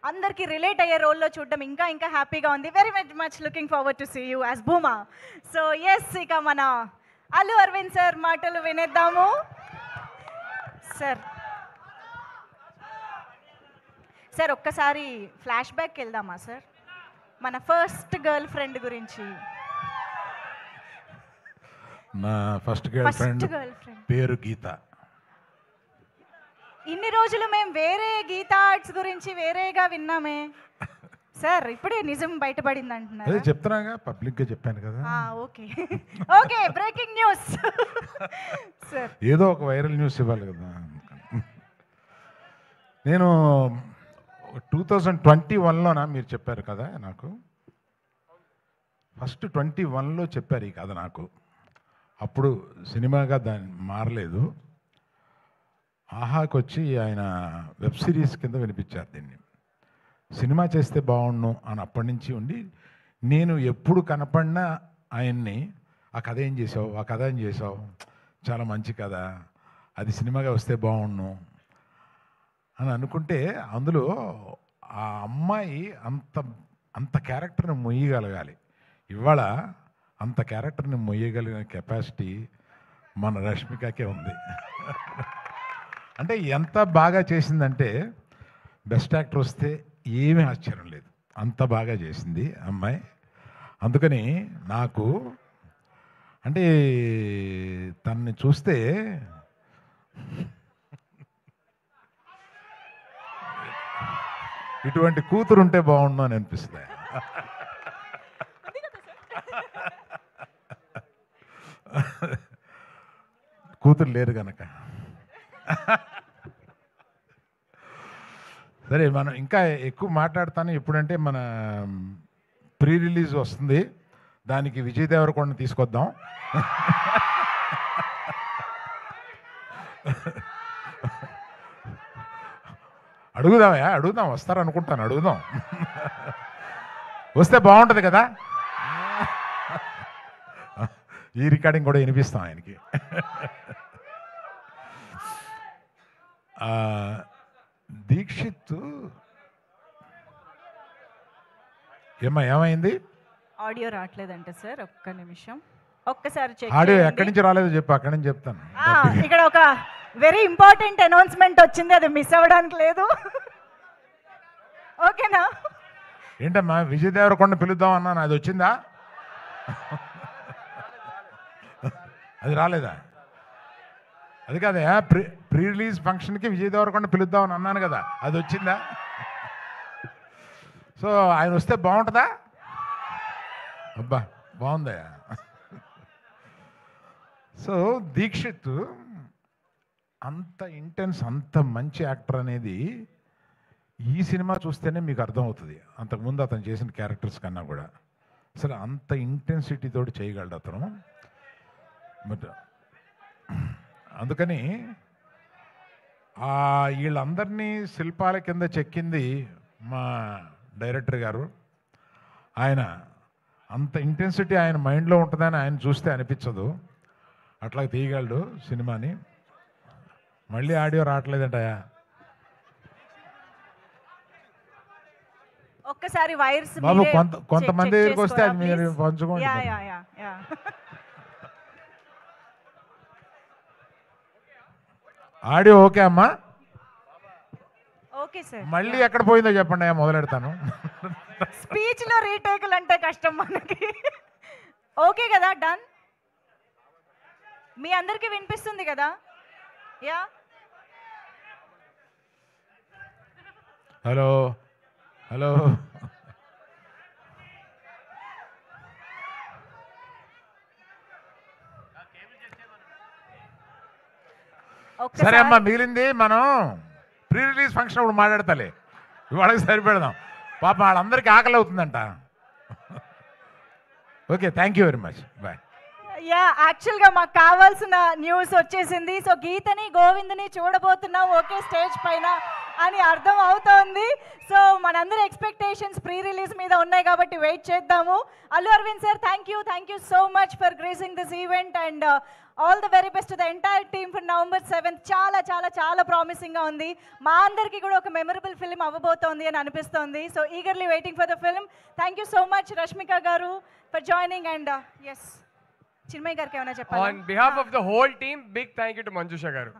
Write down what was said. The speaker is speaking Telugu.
అందరికీ రిలేట్ అయ్యే రోల్లో చూడడం ఇంకా ఇంకా హ్యాపీగా ఉంది. Very very much looking forward to see you as Bhuma. So yes, ఇక మన అల్లు అరవింద్ సార్ మాటలు వినేద్దాము. సార్ సార్ ఒక్కసారి ఫ్లాష్ బ్యాక్కి వెళ్దామా సార్? మన ఫస్ట్ గర్ల్ ఫ్రెండ్ గురించి. నా ఫస్ట్ గర్ల్ ఫ్రెండ్ పేరు గీత. ఇన్ని రోజులు మేము వేరే గీత ఆర్ట్స్ గురించి వేరేగా విన్నామే సార్, ఇప్పుడే నిజం బయటపడింది అంటున్నారు. అదే చెప్తున్నాగా, పబ్లిక్గా చెప్పాను కదా. Okay okay, breaking news sir. ఏదో ఒక వైరల్ న్యూస్ ఇవ్వాలి కదా. నేను 2021లోనా మీరు చెప్పారు కదా నాకు, ఫస్ట్ 21లో చెప్పారు ఈ కథ నాకు. అప్పుడు సినిమాగా దాన్ని మారలేదు. ఆహాకి వచ్చి ఆయన వెబ్ సిరీస్ కింద వినిపించారు దీన్ని. సినిమా చేస్తే బాగుండు అని అప్పటి నుంచి ఉండి, నేను ఎప్పుడు కనపడినా ఆయన్ని ఆ కథ ఏం చేసావు, ఆ కథ ఏం చేసావు, చాలా మంచి కథ, అది సినిమాగా వస్తే బాగుండు అని అనుకుంటే, అందులో ఆ అమ్మాయి అంత అంత క్యారెక్టర్ని మొయ్యగలగాలి. ఇవాళ అంత క్యారెక్టర్ని మొయ్యగలిగిన కెపాసిటీ మన రష్మికకే ఉంది. అంటే ఎంత బాగా చేసిందంటే, బెస్ట్ యాక్టర్ వస్తే ఏమీ ఆశ్చర్యం లేదు, అంత బాగా చేసింది అమ్మాయి. అందుకని నాకు అంటే తనని చూస్తే ఇటువంటి కూతురు ఉంటే బాగుండు అని అనిపిస్తుంది. కూతురు లేరు కనుక. సరే, మనం ఇంకా ఎక్కువ మాట్లాడతాను. ఎప్పుడంటే మన ప్రీ రిలీజ్ వస్తుంది, దానికి విజయ్ దేవరకొండని తీసుకొద్దాం. అడుగుదాం, వస్తారు అనుకుంటాను, అడుగుదాం. వస్తే బాగుంటుంది కదా. ఈ రికార్డింగ్ కూడా వినిపిస్తాం ఆయనకి. దీక్షిత్ ఏమైంది? ఆడియో రావట్లేదంటే సార్, ఒక్క నిమిషం, ఒక్కసారి చెక్. ఆడియో ఎక్కడి నుంచి రాలేదో చెప్పు, అక్కడి నుంచి చెప్తాను. ఇక్కడ ఒక వెరీ ఇంపార్టెంట్ అనౌన్స్మెంట్ వచ్చింది, అది మిస్ అవ్వడానికి లేదు. ఓకేనా? ఏంటమ్మా, విజయ్ దేవరకొండ పిలుద్దాం అన్నాను, అది వచ్చిందా? అది రాలేదా? అది కాదే, ప్రీ రిలీజ్ ఫంక్షన్కి విజయ్ దేవరకొండ పిలుద్దామని అన్నాను కదా, అది వచ్చిందా? సో ఆయన వస్తే బాగుంటుందా? అబ్బా బాగుందా? సో దీక్షిత్ అంత ఇంటెన్స్, అంత మంచి యాక్టర్ అనేది ఈ సినిమా చూస్తేనే మీకు అర్థమవుతుంది. అంతకుముందు అతను చేసిన క్యారెక్టర్స్ కన్నా కూడా అసలు అంత ఇంటెన్సిటీతో చేయగలడు అతను. బట్ అందుకని వీళ్ళందరినీ శిల్పాల కింద చెక్కింది మా డైరెక్టర్ గారు. ఆయన అంత ఇంటెన్సిటీ ఆయన మైండ్లో ఉంటుందని ఆయన చూస్తే అనిపించదు, అట్లా తీయగలడు సినిమాని. మళ్ళీ ఆడియో రావట్లేదంటయా? ఒక్కసారి వైర్స్ బాబు, కొంతమంది దగ్గరికి వస్తే అది మీరు పంచుకోండి. ఆడియో ఓకే అమ్మా? Okay sir. మళ్ళీ ఎక్కడ పోయిందో చెప్పండి, మొదలెడతాను. స్పీచ్ లో రీటేకులు అంటే కష్టం మనకి. ఓకే కదా, డన్. మీ అందరికి వినిపిస్తుంది కదా? Yeah, hello hello. సరే అమ్మా, మిగిలింది మనం ప్రీ రిలీజ్ ఫంక్షన్ అప్పుడు మాట్లాడతాలే, ఇవాళకి సరిపెడదాం. పాపం వాళ్ళందరికీ ఆకలి అవుతుందంట. Okay, thank you very much, bye. Yeah, యాక్చువల్గా మాకు కావాల్సిన న్యూస్ వచ్చేసింది. సో గీతని గోవింద్ని చూడబోతున్నాం ఒకే స్టేజ్ పైన అని అర్థం అవుతోంది. సో మన మనందరి ఎక్స్పెక్టేషన్స్ ప్రీ రిలీజ్ మీద ఉన్నాయి కాబట్టి వెయిట్ చేద్దాము. Allu Aravind sir, thank you so much for gracing this event and all the very best to the entire team for November 7th. చాలా చాలా చాలా ప్రామిసింగ్గా ఉంది. మా అందరికీ కూడా ఒక మెమరబుల్ ఫిల్మ్ అవ్వబోతోంది అని అనిపిస్తోంది. So eagerly waiting for the film. Thank you so much Rashmika garu for joining and yes Chinmay గారికి ఏమైనా చెప్పాలి? On behalf of the whole team, big thank you to Manjusha garu.